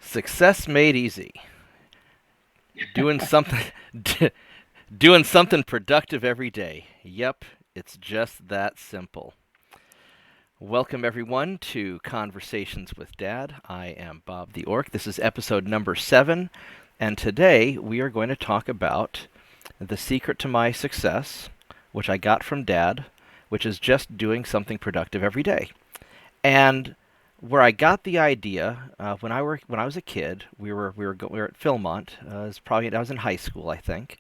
Success made easy. Doing something doing something productive every day. Yep, it's just that simple. Welcome everyone to Conversations with Dad. I am Bob the Orc. This is episode number 7, and today we are going to talk about the secret to my success, which I got from Dad, which is just doing something productive every day. And where I got the idea when I was a kid, we were at Philmont. I was in high school, I think.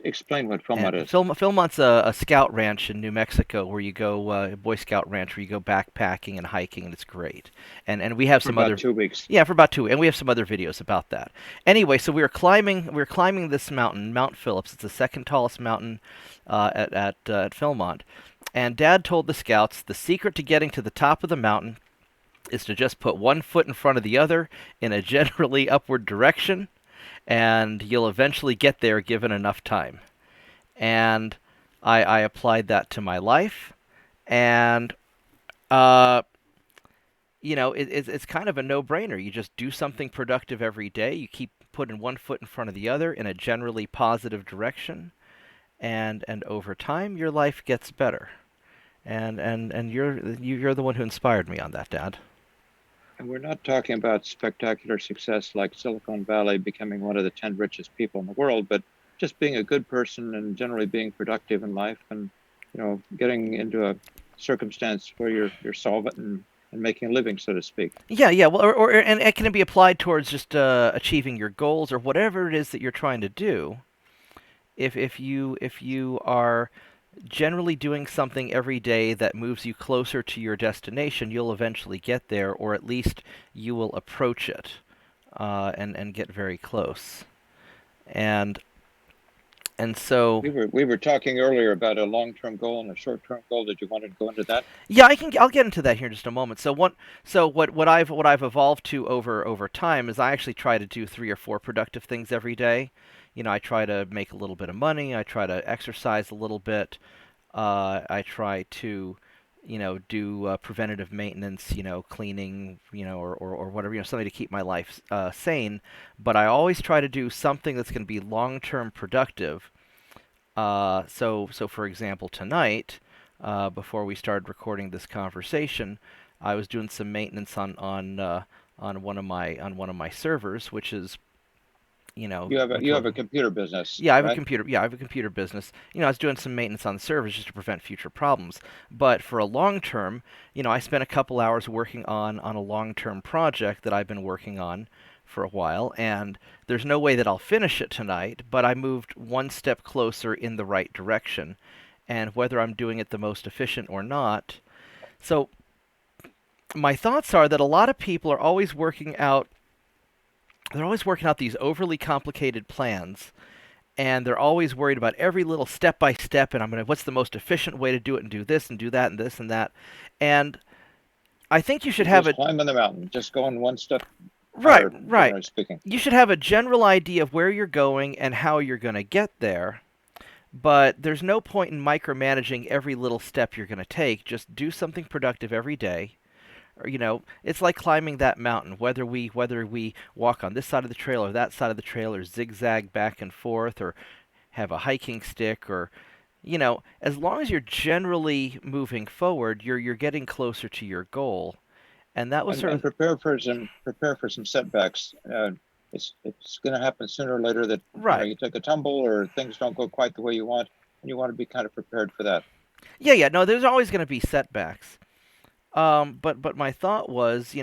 Explain what And FOMOD is. Philmont's a scout ranch in New Mexico where you go, a Boy Scout ranch where you go backpacking and hiking, and it's great. And we have For some about other, 2 weeks. yeah, for about 2, and we have some other videos about that. Anyway, so we were climbing this mountain, Mount Phillips. It's the second tallest mountain at Philmont. And Dad told the scouts the secret to getting to the top of the mountain is to just put one foot in front of the other in a generally upward direction, and you'll eventually get there given enough time. And I applied that to my life, and uh, it's kind of a no-brainer. You just do something productive every day. You keep putting one foot in front of the other in a generally positive direction, and over time your life gets better. And you're the one who inspired me on that, Dad. And we're not talking about spectacular success like Silicon Valley becoming one of the 10 richest people in the world, but just being a good person and generally being productive in life and, getting into a circumstance where you're solvent and making a living, so to speak. Yeah, yeah. Well, and it can be applied towards just achieving your goals or whatever it is that you're trying to do. If you are generally doing something every day that moves you closer to your destination, you'll eventually get there, or at least you will approach it, and get very close. And and so We were talking earlier about a long-term goal and a short-term goal. Did you want to go into that? yeah, I'll get into that here in just a moment. So what I've evolved to over time is I actually try to do 3 or 4 productive things every day. I try to make a little bit of money. I try to exercise a little bit. I try to, do preventative maintenance, cleaning, or whatever, something to keep my life sane. But I always try to do something that's going to be long-term productive. So for example, tonight, before we started recording this conversation, I was doing some maintenance on one of my servers, which is, You which have are a computer business, yeah, I have a right? computer. Yeah, I have a computer business. I was doing some maintenance on the servers just to prevent future problems. But for a long term, I spent a couple hours working on a long-term project that I've been working on for a while, and there's no way that I'll finish it tonight, but I moved one step closer in the right direction. And whether I'm doing it the most efficient or not. So, my thoughts are that a lot of people are always working out they're always working out these overly complicated plans, and they're always worried about every little step by step, and what's the most efficient way to do it, and do this and do that and this and that. And I think you should You're have just a climbing the mountain, just going one step right, higher, right. generally speaking. You should have a general idea of where you're going and how you're going to get there. But there's no point in micromanaging every little step you're going to take. Just do something productive every day. Or, it's like climbing that mountain. Whether we walk on this side of the trail or that side of the trail, or zigzag back and forth, or have a hiking stick, or as long as you're generally moving forward, you're getting closer to your goal. And that was and sort and of prepare for some setbacks. It's going to happen sooner or later that right. you take a tumble or things don't go quite the way you want, and you want to be kind of prepared for that. Yeah, yeah. No, there's always going to be setbacks. But my thought was,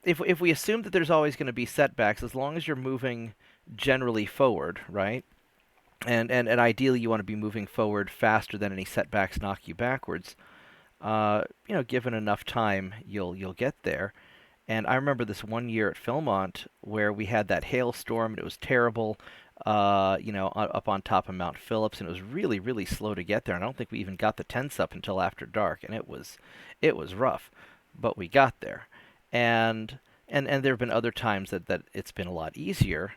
if we assume that there's always going to be setbacks, as long as you're moving generally forward, right? And ideally, you want to be moving forward faster than any setbacks knock you backwards. Given enough time, you'll get there. And I remember this one year at Philmont where we had that hailstorm, and it was terrible. Up on top of Mount Phillips, and it was really, really slow to get there. And I don't think we even got the tents up until after dark, and it was rough, but we got there. And there have been other times that it's been a lot easier,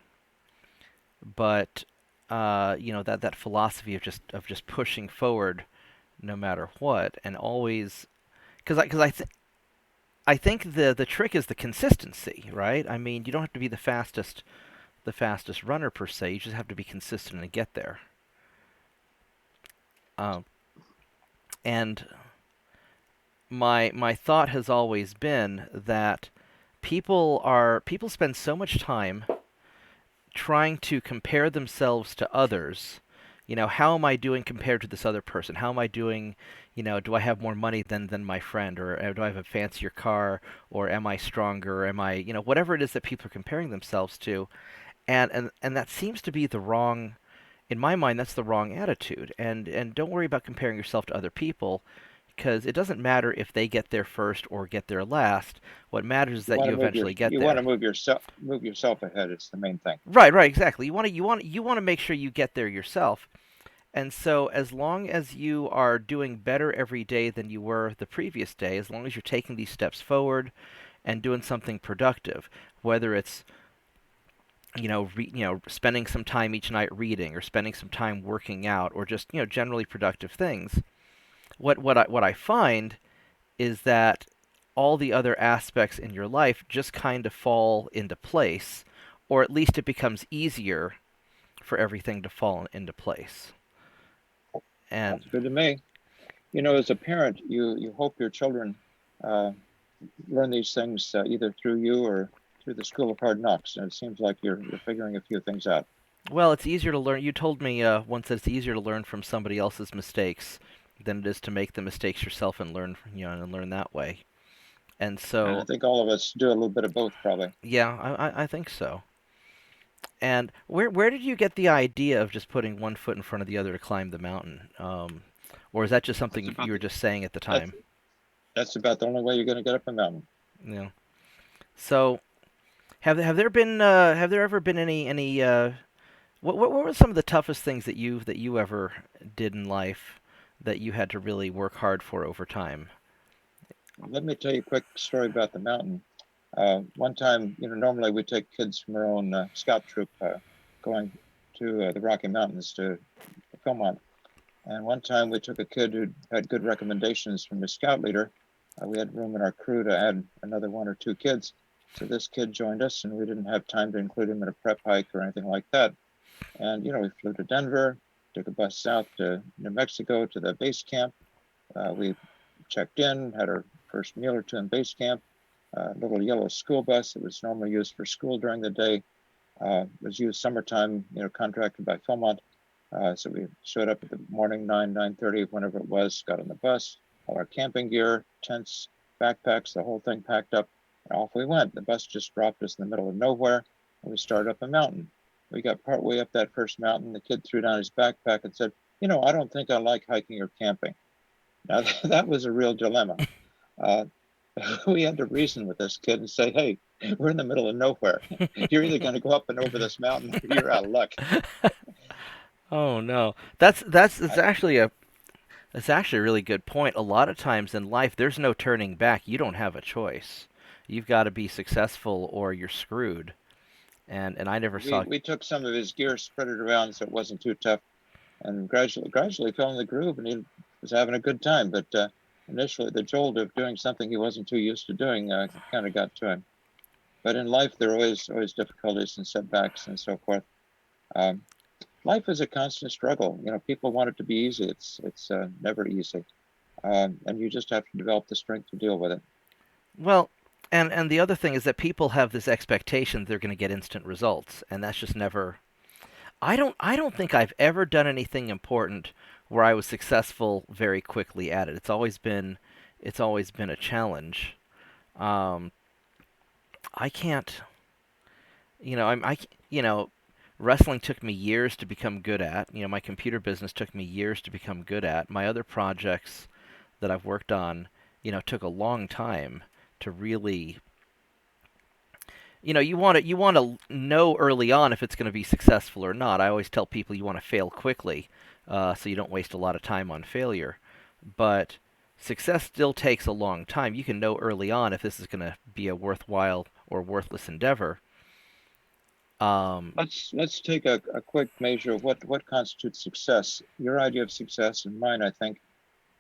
but that philosophy of just pushing forward no matter what, and always, because I think I think the trick is the consistency, right? I mean, you don't have to be the fastest runner per se. You just have to be consistent and get there. Um, and my thought has always been that people spend so much time trying to compare themselves to others. How am I doing compared to this other person? How am I doing? Do I have more money than my friend, or do I have a fancier car, or am I stronger, or am I, whatever it is that people are comparing themselves to, and that seems to be the wrong, in my mind, that's the wrong attitude. And don't worry about comparing yourself to other people, because it doesn't matter if they get there first or get there last. What matters is You that want you to move your eventually get you want there. to move yourself ahead. It's the main thing. Right, right, exactly. You want to make sure you get there yourself. And so, as long as you are doing better every day than you were the previous day, as long as you're taking these steps forward and doing something productive, whether it's spending some time each night reading, or spending some time working out, or just generally productive things, what I find is that all the other aspects in your life just kind of fall into place, or at least it becomes easier for everything to fall into place. And Sounds good to me. You know, as a parent, you hope your children uh, learn these things either through you or through the School of Hard Knocks, and it seems like you're figuring a few things out. well, it's easier to learn. You told me once that it's easier to learn from somebody else's mistakes than it is to make the mistakes yourself and learn that way. And And I so, think all of us do a little bit of both, probably. yeah, I think so. And where did you get the idea of just putting one foot in front of the other to climb the mountain? Or is that just That's something about you were the just saying at the that's time? that's about the only way you're going to get up a mountain. Yeah. So have there ever been any what were some of the toughest things that you ever did in life that you had to really work hard for over time? Let me tell you a quick story about the mountain. One time, normally we take kids from our own scout troop going to the Rocky Mountains to Philmont. And one time we took a kid who had good recommendations from his scout leader. We had room in our crew to add another one or two kids. So this kid joined us, and we didn't have time to include him in a prep hike or anything like that. And, we flew to Denver, took a bus south to New Mexico to the base camp. We checked in, had our first meal or two in base camp. A little yellow school bus that was normally used for school during the day was used summertime, contracted by Philmont. So we showed up at the morning, 9:30, whenever it was, got on the bus, all our camping gear, tents, backpacks, the whole thing packed up, and off we went. The bus just dropped us in the middle of nowhere, and we started up a mountain. We got partway up that first mountain. The kid threw down his backpack and said, I don't think I like hiking or camping. Now, that was a real dilemma. Uh, we had to reason with this kid and say, hey, we're in the middle of nowhere. You're either going to go up and over this mountain or you're out of luck. Oh no. That's it's I, actually a It's actually a really good point. A lot of times in life, there's no turning back. You don't have a choice. You've got to be successful or you're screwed. And I never we, saw. we took some of his gear, spread it around so it wasn't too tough, and gradually fell in the groove, and he was having a good time. But initially, the jolt of doing something he wasn't too used to doing kind of got to him. But in life, there are always difficulties and setbacks and so forth. Um, Life is a constant struggle. People want it to be easy. It's never easy, and you just have to develop the strength to deal with it. Well, and the other thing is that people have this expectation they're going to get instant results, and that's just never. I don't think I've ever done anything important where I was successful very quickly at it. It's always been a challenge. Um, I can't. You know, wrestling took me years to become good at. My computer business took me years to become good at. My other projects that I've worked on, took a long time to really. You want to know early on if it's going to be successful or not. I always tell people you want to fail quickly, so you don't waste a lot of time on failure. But success still takes a long time. You can know early on if this is going to be a worthwhile or worthless endeavor. Um, Let's take a quick measure of what constitutes success. Your idea of success and mine, I think,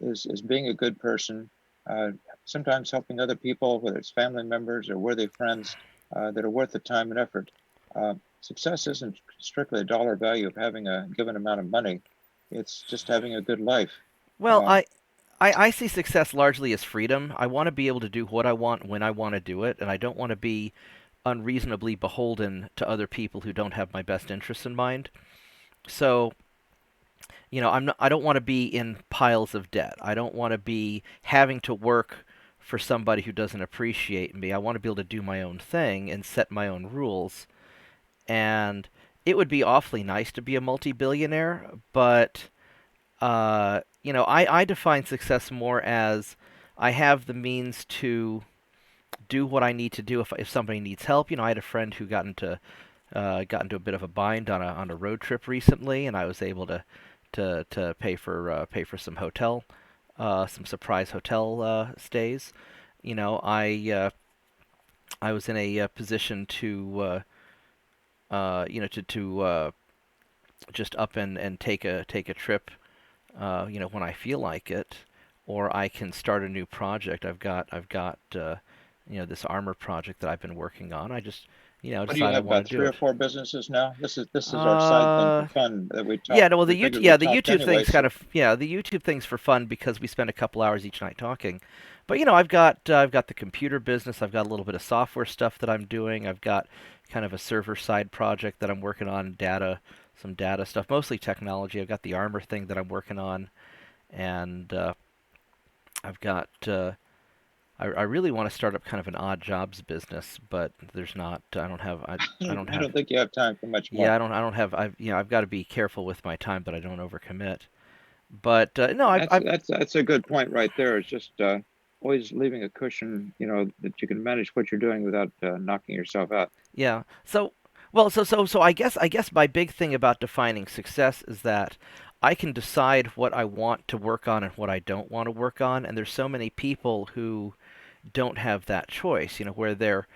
is being a good person, uh, sometimes helping other people, whether it's family members or worthy friends, that are worth the time and effort. Success isn't strictly a dollar value of having a given amount of money. It's just having a good life. Well, Um, I see success largely as freedom. I want to be able to do what I want when I want to do it, and I don't want to be unreasonably beholden to other people who don't have my best interests in mind. So, I don't want to be in piles of debt. I don't want to be having to work for somebody who doesn't appreciate me. I want to be able to do my own thing and set my own rules. And it would be awfully nice to be a multi-billionaire, but I define success more as I have the means to do what I need to do if somebody needs help. I had a friend who got into a bit of a bind on a road trip recently, and I was able to pay for some surprise hotel stays. I was in a position to just up and take a trip, when I feel like it, or I can start a new project. I've got this armor project that I've been working on. I just what do you decide I have, want about to do three or it. four businesses now? This is our side thing for Uh, fun that we talk. yeah, no, well, We figured we the talked YouTube anyway. thing's kind So of yeah, the YouTube thing's for fun because we spend a couple hours each night talking. But I've got the computer business. I've got a little bit of software stuff that I'm doing. I've got kind of a server side project that I'm working on, some data stuff, mostly technology. I've got the armor thing that I'm working on, and I've got I really want to start up kind of an odd jobs business, but there's not. I don't I have. don't think you have time for much more. Yeah, I don't have. I've got to be careful with my time that I don't overcommit. But no, That's a good point right there. It's just always leaving a cushion, that you can manage what you're doing without knocking yourself out. yeah. So I guess my big thing about defining success is that I can decide what I want to work on and what I don't want to work on, and there's so many people who don't have that choice. Where they're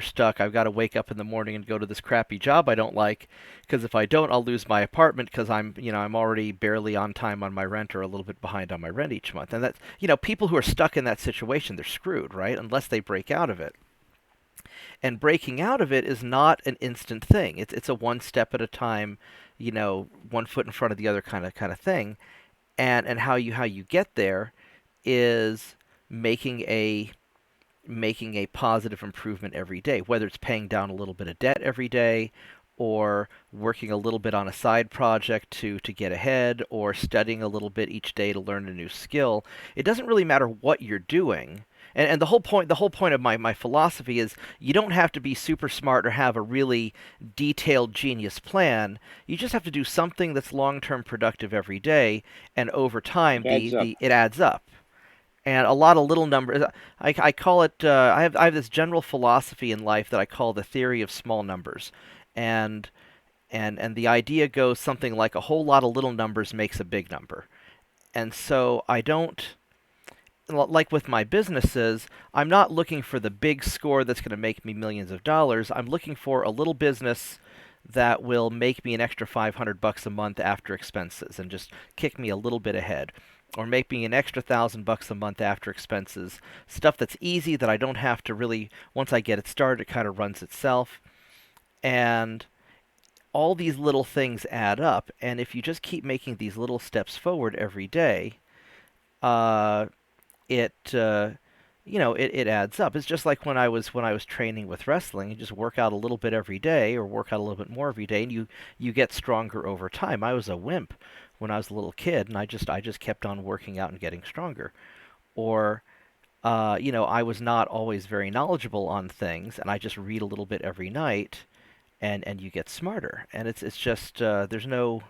stuck. I've got to wake up in the morning and go to this crappy job I don't like because if I don't, I'll lose my apartment because I'm already barely on time on my rent or a little bit behind on my rent each month. And that's people who are stuck in that situation, they're screwed, right? Unless they break out of it. And breaking out of it is not an instant thing. It's a one step at a time, one foot in front of the other kind of thing. And how you get there is making a making a positive improvement every day, whether it's paying down a little bit of debt every day, or working a little bit on a side project to get ahead, or studying a little bit each day to learn a new skill. It doesn't really matter what you're doing. And the whole point of my philosophy is you don't have to be super smart or have a really detailed genius plan. You just have to do something that's long-term productive every day, and over time It adds up. it adds up. And a lot of little numbers. I call it. I have this general philosophy in life that I call the theory of small numbers, and and the idea goes something like a whole lot of little numbers makes a big number. And so I don't like with my businesses. I'm not looking for the big score that's going to make me millions of dollars. I'm looking for a little business that will make me an extra $500 a month after expenses and just kick me a little bit ahead, or make me an extra $1,000 a month after expenses. Stuff that's easy that I don't have to really. Once I get it started, it kind of runs itself. And all these little things add up. And if you just keep making these little steps forward every day, uh, it it adds up. It's just like when I was training with wrestling. You just work out a little bit every day, or work out a little bit more every day, and you get stronger over time. I was a wimp when I was a little kid, and I just kept on working out and getting stronger. Or I was not always very knowledgeable on things, and I just read a little bit every night, and you get smarter. And it's just there's no.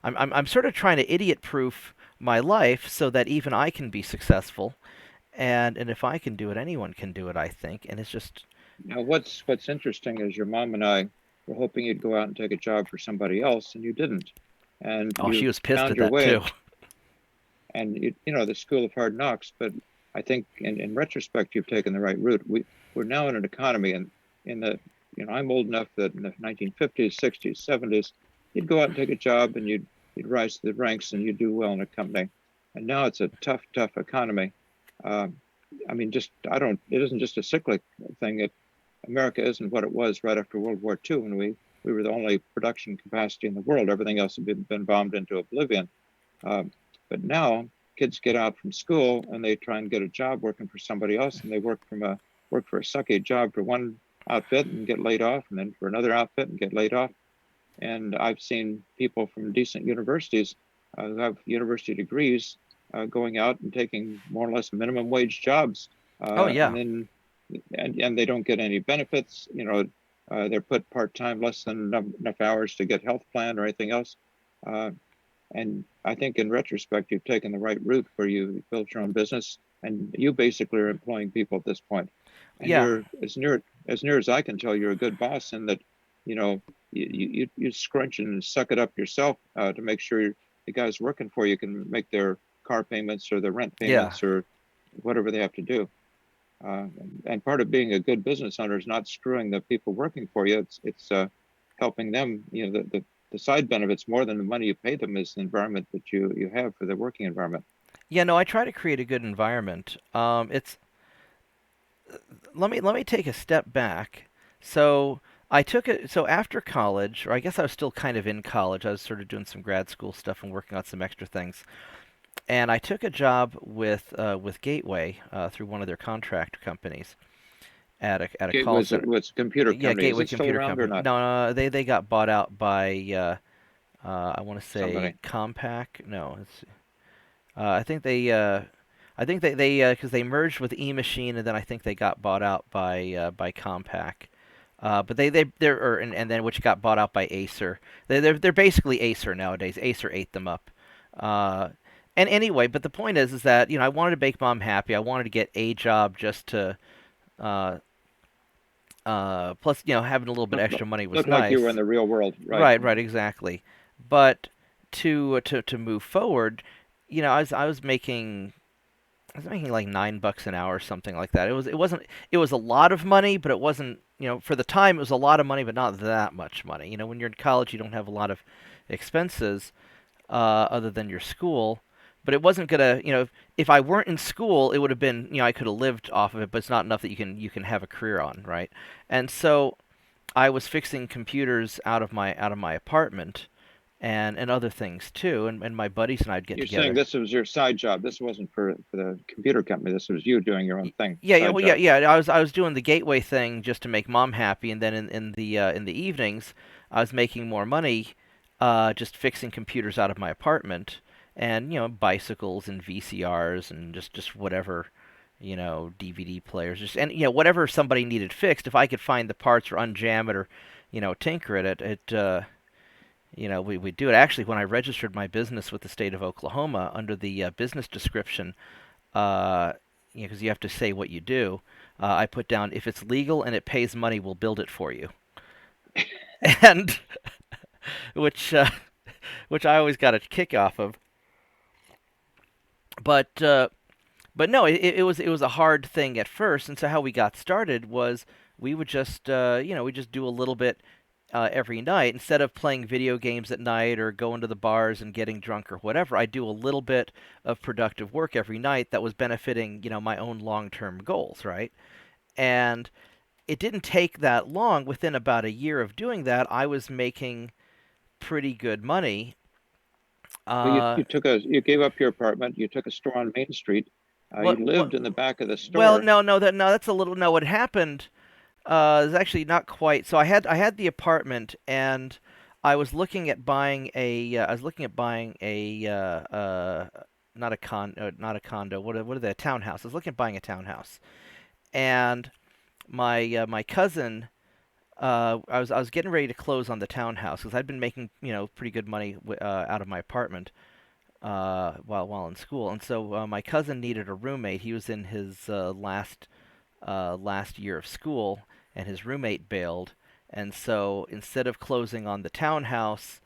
I'm sort of trying to idiot proof my life so that even I can be successful, and if I can do it, anyone can do it, I think. And it's just, Now, what's interesting is your mom and I were hoping you'd go out and take a job for somebody else, and you didn't, and oh, she you was pissed found at your that way, too. and the school of hard knocks. But I think in retrospect, you've taken the right route. We're now in an economy, and in the I'm old enough that in the 1950s, 60s, 70s, you'd go out and take a job, and you'd rise to the ranks, and you'd do well in a company. And now it's a tough, tough economy. Um, I mean, just I don't. It isn't just a cyclic thing. America isn't what it was right after World War II when we were the only production capacity in the world. Everything else had been bombed into oblivion. Um, but now kids get out from school and they try and get a job working for somebody else, and they work for a sucky job for one outfit and get laid off, and then for another outfit and get laid off. And I've seen people from decent universities who have university degrees going out and taking more or less minimum wage jobs, Oh and yeah, then and they don't get any benefits. They're put part time, less than enough hours to get health plan or anything else. Uh, and I think in retrospect, you've taken the right route where you built your own business and you basically are employing people at this point. And yeah, you're as near as I can tell, you're a good boss in that, you know, you scrunch and suck it up yourself to make sure the guys working for you can make their car payments or their rent yeah. payments or whatever they have to do. Uh, and part of being a good business owner is not screwing the people working for you. It's helping them. The side benefits more than the money you pay them is the environment that you have for the working environment. Yeah, no, I try to create a good environment. It's let me take a step back. So I took it. So after college, or I guess I was still kind of in college. I was sort of doing some grad school stuff and working on some extra things. And I took a job with Gateway through one of their contract companies at a It call was center. was a computer Yeah, company. Is Gateway it still Computer around or Company. not? No, no, they got bought out by I want to say Somebody. Compaq. No, it's I think they because they merged with eMachine and then I think they got bought out by Compaq. But they're and then which got bought out by Acer. They're basically Acer nowadays. Acer ate them up. Uh, and anyway, but the point is that I wanted to make mom happy. I wanted to get a job just to uh, plus having a little bit Look, extra money was look like you were in nice. the real world, right? Right, right, exactly. But to move forward, I was making like $9 an hour or something like that. It was a lot of money, but it wasn't for the time it was a lot of money, but not that much money. When you're in college, you don't have a lot of expenses other than your school. But it wasn't gonna if I weren't in school, it would have been I could have lived off of it, but it's not enough that you can have a career on, right? And so I was fixing computers out of my apartment and other things too, and my buddies and I'd get You're saying together. this was your side job. This wasn't for the computer company. This was you doing your own thing, Yeah, yeah, side well, yeah, job. yeah. I was doing the gateway thing just to make mom happy, and then in the evenings, I was making more money, just fixing computers out of my apartment, and bicycles and VCRs and just whatever, DVD players, just and whatever somebody needed fixed. If I could find the parts or unjam it or tinker it, we do it. Actually, when I registered my business with the state of Oklahoma under the business description, uh, because you have to say what you do. I put down if it's legal and it pays money, we'll build it for you, and which uh, which I always got a kick off of. But but no, it was a hard thing at first, and so how we got started was we would just we just do a little bit every night instead of playing video games at night or going to the bars and getting drunk or whatever. I do a little bit of productive work every night that was benefiting my own long-term goals, right? And it didn't take that long. Within about a year of doing that, I was making pretty good money. Well, Uh, you gave up your apartment. You took a store on Main Street. You what lived in the back of the Well, store. no, that's a little no. What happened is actually not quite. So I had the apartment, and I was looking at buying a not a condo. What are they? A townhouse. I was looking at buying a townhouse, and my cousin. I was getting ready to close on the townhouse because I'd been making pretty good money out of my apartment while in school, and so my cousin needed a roommate. He was in his last year of school, and his roommate bailed. And so instead of closing on the townhouse,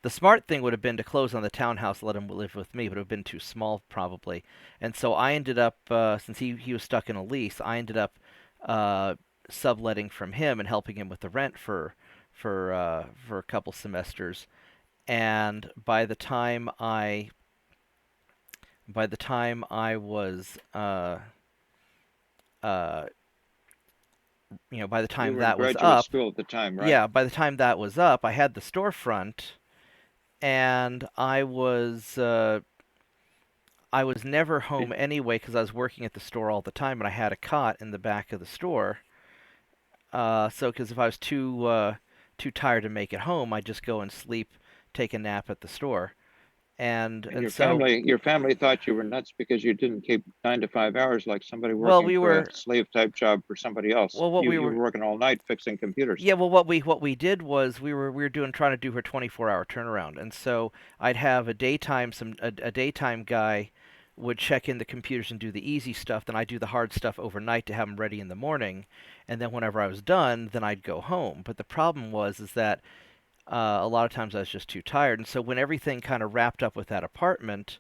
the smart thing would have been to close on the townhouse, let him live with me, but it would have been too small probably. And so I ended up, since he was stuck in a lease, I ended up uh, subletting from him and helping him with the rent for a couple semesters. And by the time I was uh, by the You time were in that was graduate up, school at the time, right? yeah, by the time that was up, I had the storefront, and I was never home Did, anyway because I was working at the store all the time, and I had a cot in the back of the store. So, because if I was too tired to make it home, I'd just go and sleep, take a nap at the store, and and and so, your family thought you were nuts because you didn't keep 9 to 5 hours like somebody well, working we for a were, slave type job for somebody else. well, what we You were, were working all night fixing computers. yeah, well, what we did was we were doing trying to do her 24-hour turnaround, and so I'd have a daytime guy would check in the computers and do the easy stuff, then I'd do the hard stuff overnight to have them ready in the morning, and then whenever I was done, then I'd go home. But the problem was is that a lot of times I was just too tired, and so when everything kind of wrapped up with that apartment,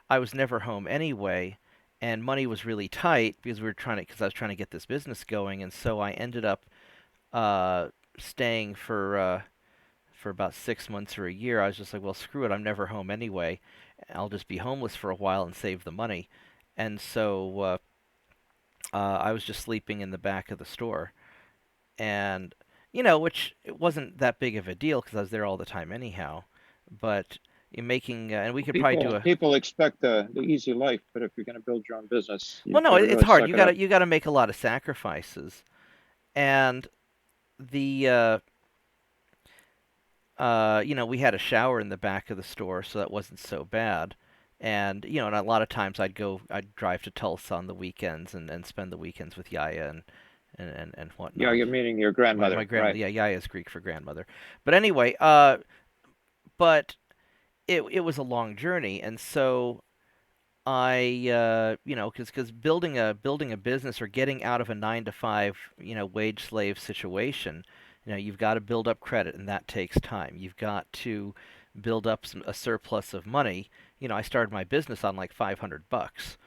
I was never home anyway, and money was really tight because I was trying to get this business going, and so I ended up uh, staying for about 6 months or a year. I was just like, well, screw it, I'm never home anyway. I'll just be homeless for a while and save the money, and so I was just sleeping in the back of the store, and which it wasn't that big of a deal because I was there all the time anyhow. But in making and we Well, could probably do a people expect the easy life, but if you're going to build your own business, well, you've no, got to it's really hard. suck You it up. gotta make a lot of sacrifices, and the we had a shower in the back of the store, so that wasn't so bad. And and a lot of times I'd drive to Tulsa on the weekends and spend the weekends with Yaya and Yeah, whatnot. you're meaning your My grandmother, grandmother, right? yeah, Yaya is Greek for grandmother. But anyway, but it was a long journey, and so because building a business or getting out of a 9 to 5, wage slave situation, you've got to build up credit, and that takes time. You've got to build up a surplus of money. I started my business on like $500.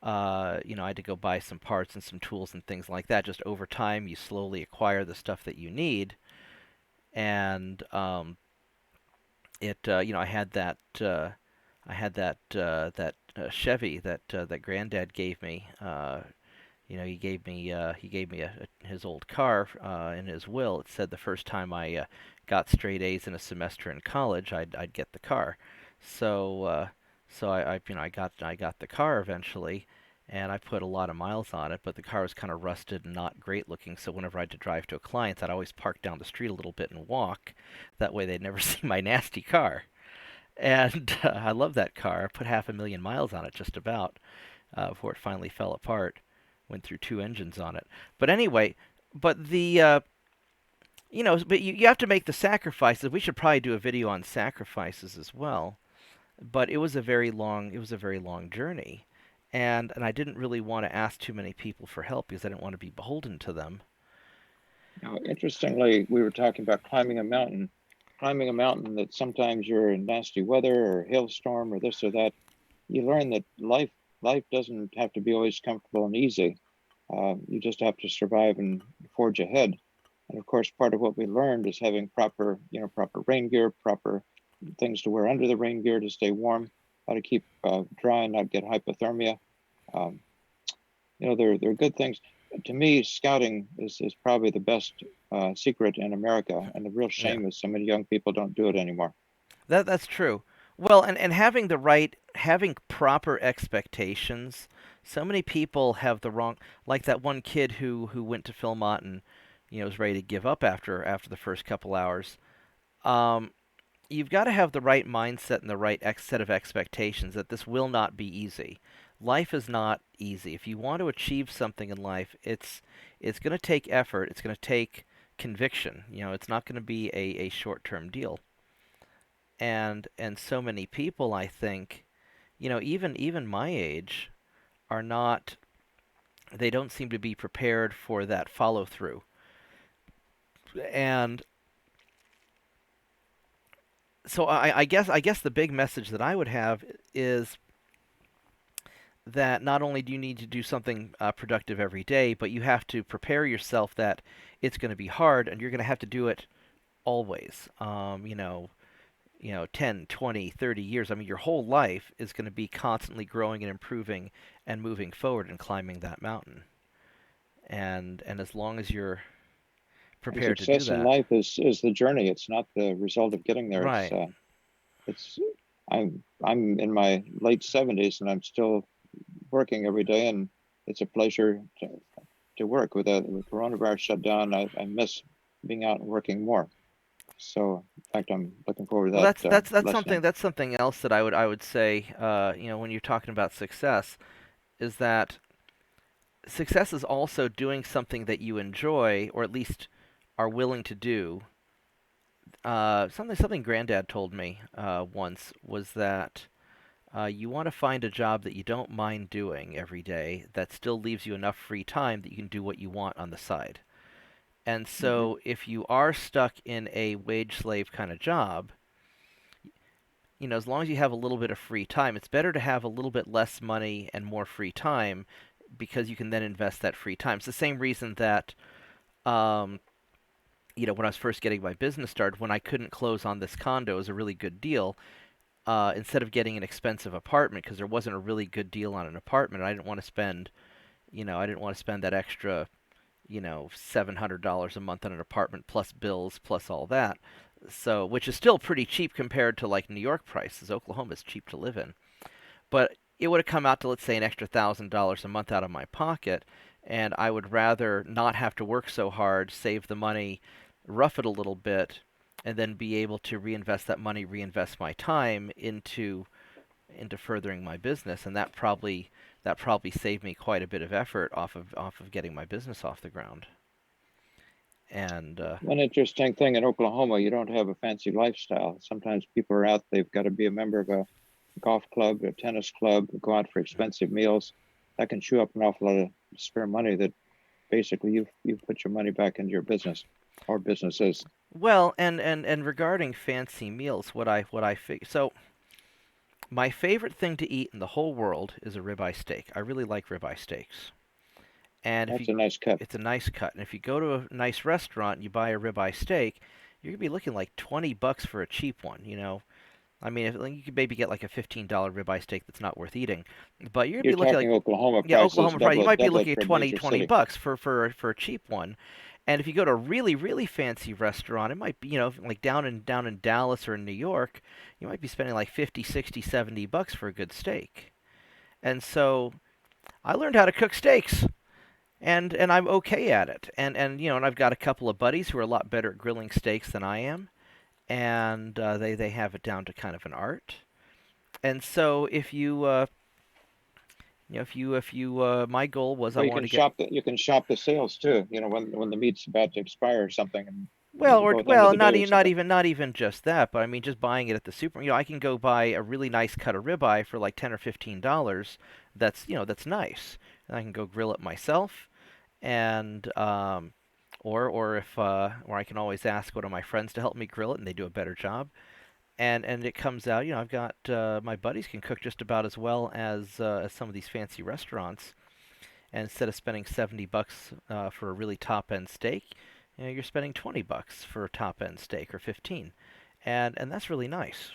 I had to go buy some parts and some tools and things like that. Just over time, you slowly acquire the stuff that you need, and I had that Chevy that Granddad gave me. His old car in his will. It said the first time I got straight A's in a semester in college, I'd get the car. So I got the car eventually, and I put a lot of miles on it. But the car was kind of rusted and not great looking. So whenever I had to drive to a client, I'd always park down the street a little bit and walk. That way they'd never see my nasty car. And I love that car. I put 500,000 miles on it just about before it finally fell apart. Went through two engines on it. But anyway, but you have to make the sacrifices. We should probably do a video on sacrifices as well. But it was a very long journey, and I didn't really want to ask too many people for help because I didn't want to be beholden to them. Now, interestingly, we were talking about climbing a mountain that sometimes you're in nasty weather or hailstorm or this or that. You learn that life doesn't have to be always comfortable and easy. You just have to survive and forge ahead. And of course, part of what we learned is having proper rain gear, proper things to wear under the rain gear to stay warm, how to keep dry and not get hypothermia. Um, they're good things. To me, scouting is probably the best secret in America, and the real Yeah, shame is so many young people don't do it anymore. that's true. Well, and having proper expectations. So many people have the wrong, like that one kid who went to Philmont and was ready to give up after the first couple hours. Um, you've got to have the right mindset and the right set of expectations that this will not be easy. Life is not easy. If you want to achieve something in life, it's going to take effort. It's going to take conviction. It's not going to be a short-term deal. And so many people, I think, even my age, are not. They don't seem to be prepared for that follow through. And so I guess the big message that I would have is that not only do you need to do something productive every day, but you have to prepare yourself that it's going to be hard and you're going to have to do it always. 10, 20, 30 years. I mean, your whole life is going to be constantly growing and improving and moving forward and climbing that mountain. and as long as you're And prepared to do success in that, life is the journey. It's not the result of getting there. right? It's I'm in my late 70s and I'm still working every day, and it's a pleasure to work. With coronavirus shut down, I miss being out and working more. So, in fact, I'm looking forward to Well, that that's something lessening. else that I would say. When you're talking about success, is that success is also doing something that you enjoy, or at least are willing to do. Something Granddad told me once was that you want to find a job that you don't mind doing every day that still leaves you enough free time that you can do what you want on the side. And Hmm. so if you are stuck in a wage slave kind of job, as long as you have a little bit of free time, it's better to have a little bit less money and more free time because you can then invest that free time. It's the same reason that um, when I was first getting my business started, when I couldn't close on this condo, it was a really good deal. Instead of getting an expensive apartment, because there wasn't a really good deal on an apartment, I didn't want to spend, I didn't want to spend that extra, $700 a month on an apartment plus bills plus all that. So, which is still pretty cheap compared to like New York prices. Oklahoma is cheap to live in, but it would have come out to, let's say, an extra $1,000 a month out of my pocket, and I would rather not have to work so hard, save the money, rough it a little bit, and then be able to reinvest that money, reinvest my time into furthering my business, and that probably saved me quite a bit of effort off of getting my business off the ground. And One interesting thing in Oklahoma, you don't have a fancy lifestyle. Sometimes people are out, they've got to be a member of a golf club, a tennis club, go out for expensive meals. That can chew up an awful lot of spare money that basically you've put your money back into your business or businesses. well, and regarding fancy meals, so my favorite thing to eat in the whole world is a ribeye steak. I really like ribeye steaks. And if That's you, a nice cut. it's a nice cut. And if you go to a nice restaurant and you buy a ribeye steak, you're gonna be looking like $20 for a cheap one. I mean, if, like, you could maybe get like a $15 ribeye steak that's not worth eating, but you're gonna You're be looking like, talking Oklahoma yeah, prices, Oklahoma price. You might be double it looking at for a 20 major 20 city. bucks for a cheap one. And if you go to a really really fancy restaurant, it might be, like down in Dallas or in New York, you might be spending like 50, 60, $70 for a good steak. And so I learned how to cook steaks, and I'm okay at it. And I've got a couple of buddies who are a lot better at grilling steaks than I am, and they have it down to kind of an art. And so if you my goal was I Well, wanted to get, you can shop the sales too. You know, when the meat's about to expire or something, and well, you or go at the end of well, the not day or even not something. even not even just that, but I mean just buying it at the super. I can go buy a really nice cut of ribeye for like $10 or $15. That's nice, and I can go grill it myself, and or I can always ask one of my friends to help me grill it, and they do a better job. And it comes out, I've got my buddies can cook just about as well as some of these fancy restaurants. And instead of spending $70 for a really top end steak, you're spending $20 for a top end steak, or 15, and that's really nice.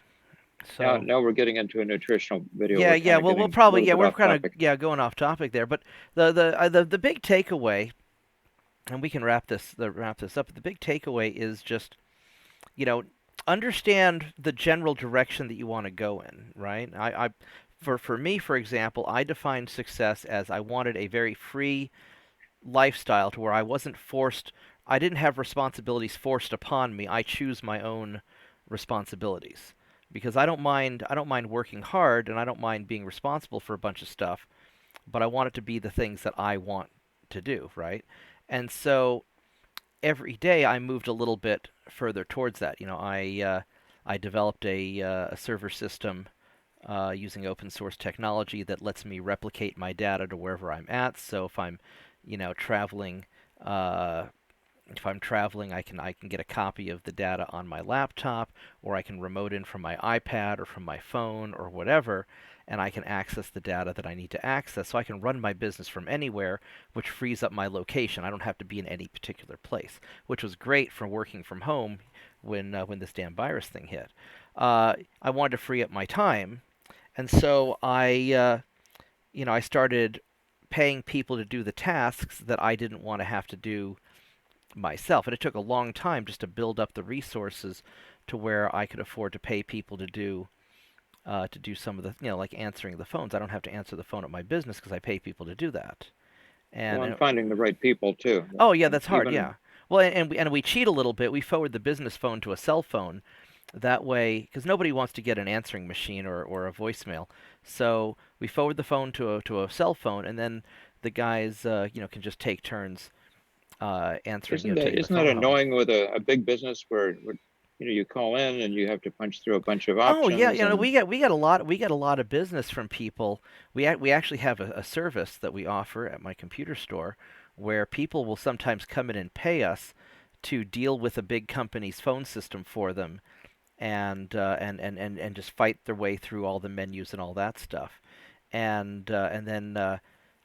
So Now we're getting into a nutritional video. yeah, We're yeah, kind of we'll getting a probably, little yeah, bit we're off kind of, topic. yeah, going off topic there, but the big takeaway, and we can wrap this up. But the big takeaway is just, you know understand the general direction that you want to go in, right? For me, for example, I defined success as I wanted a very free lifestyle to where I wasn't forced. I didn't have responsibilities forced upon me. I choose my own responsibilities because I don't mind working hard, and I don't mind being responsible for a bunch of stuff, but I want it to be the things that I want to do, right? And so every day I moved a little bit further towards that. I developed a server system using open source technology that lets me replicate my data to wherever I'm at. So you know, traveling, uh, if I'm traveling, I can get a copy of the data on my laptop, or I can remote in from my iPad or from my phone or whatever, and I can access the data that I need to access. So I can run my business from anywhere, which frees up my location. I don't have to be in any particular place, which was great for working from home when this damn virus thing hit. I wanted to free up my time, and so I started paying people to do the tasks that I didn't want to have to do myself. And it took a long time just to build up the resources to where I could afford to pay people to do some of the, like answering the phones. I don't have to answer the phone at my business because I pay people to do that. Well, And, and finding the right people too. oh yeah, And that's hard. even Yeah. Well, and we cheat a little bit. We forward the business phone to a cell phone. That way, because nobody wants to get an answering machine or a voicemail, so we forward the phone to a cell phone, and then the guys can just take turns answering, taking the isn't that phone home. annoying with a big business where you call in and you have to punch through a bunch of Oh yeah, options and we get a lot of business from people. We actually have a service that we offer at my computer store where people will sometimes come in and pay us to deal with a big company's phone system for them and just fight their way through all the menus and all that stuff. And then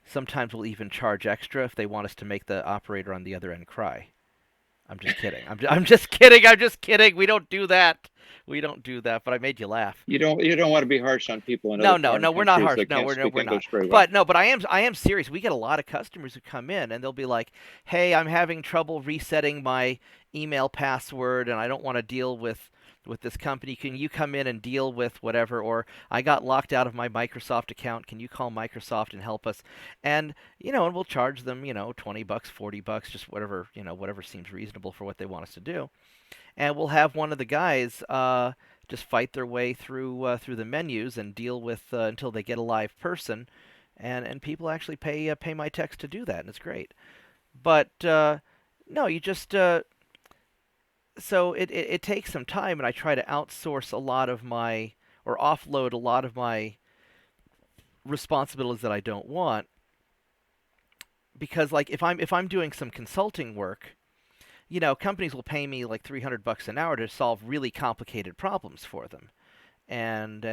sometimes we'll even charge extra if they want us to make the operator on the other end cry. I'm just kidding. I'm just kidding. I'm just kidding. We don't do that. We don't do that. But I made you laugh. you don't want to be harsh on people in No, other no, foreign no. We're not countries harsh. that No, can't we're no, speak we're not. English very well. But no, but I am serious. We get a lot of customers who come in and they'll be like, "Hey, I'm having trouble resetting my email password, and I don't want to deal with this company. Can you come in and deal with whatever? Or I got locked out of my Microsoft account. Can you call Microsoft and help us?" And and we'll charge them, $20, $40, just whatever, whatever seems reasonable for what they want us to do. And we'll have one of the guys just fight their way through the menus and deal with until they get a live person, and people actually pay my techs to do that, and it's great. But no, you just so it takes some time, and I try to outsource a lot of my or offload a lot of my responsibilities that I don't want because like if I'm doing some consulting work, companies will pay me like $300 an hour to solve really complicated problems for them. And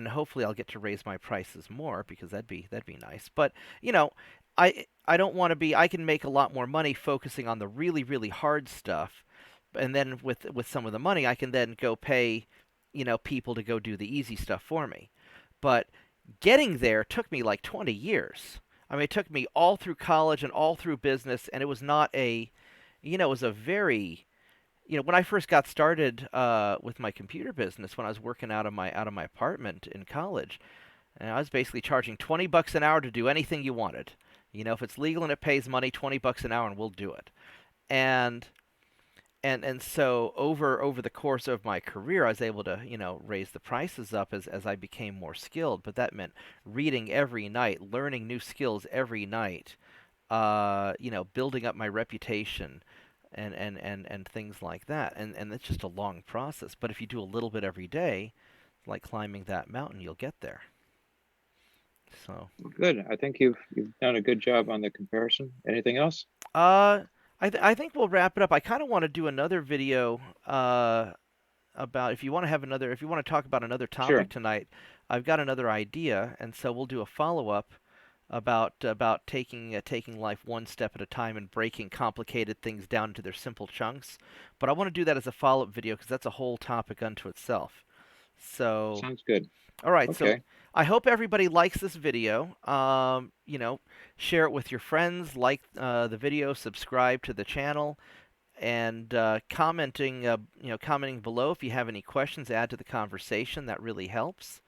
hopefully I'll get to raise my prices more because that'd be nice. But, you know, I don't want to be I can make a lot more money focusing on the really, really hard stuff. And then with some of the money I can then go pay, people to go do the easy stuff for me. But getting there took me like 20 years. I mean, it took me all through college and all through business, and it was not it was a very, when I first got started with my computer business, when I was working out of my apartment in college, and I was basically charging $20 an hour to do anything you wanted. If it's legal and it pays money, $20 an hour, and we'll do it. And so over the course of my career, I was able to raise the prices up as I became more skilled. But that meant reading every night, learning new skills every night, building up my reputation, and things like that. And it's just a long process. But if you do a little bit every day, like climbing that mountain, you'll get there. So. Good. I think you've done a good job on the comparison. Anything else? Uh, I think we'll wrap it up. I kind of want to do another video about if you want to talk about another topic Sure. tonight. I've got another idea, and so we'll do a follow up about taking life one step at a time and breaking complicated things down into their simple chunks. But I want to do that as a follow up video because that's a whole topic unto itself. So Sounds good. all right, so Okay. I hope everybody likes this video. Share it with your friends, like the video, subscribe to the channel, and commenting below if you have any questions, add to the conversation. That really helps.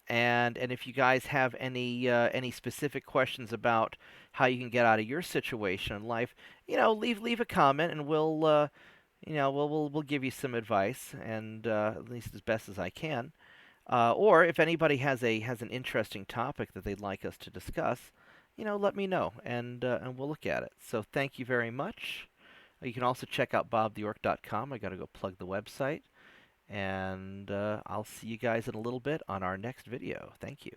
And if you guys have any specific questions about how you can get out of your situation in life, leave a comment, and we'll give you some advice, and at least as best as I can. Or if anybody has an interesting topic that they'd like us to discuss, let me know, and we'll look at it. So thank you very much. You can also check out bobtheorc.com. I got to go plug the website, and I'll see you guys in a little bit on our next video. Thank you.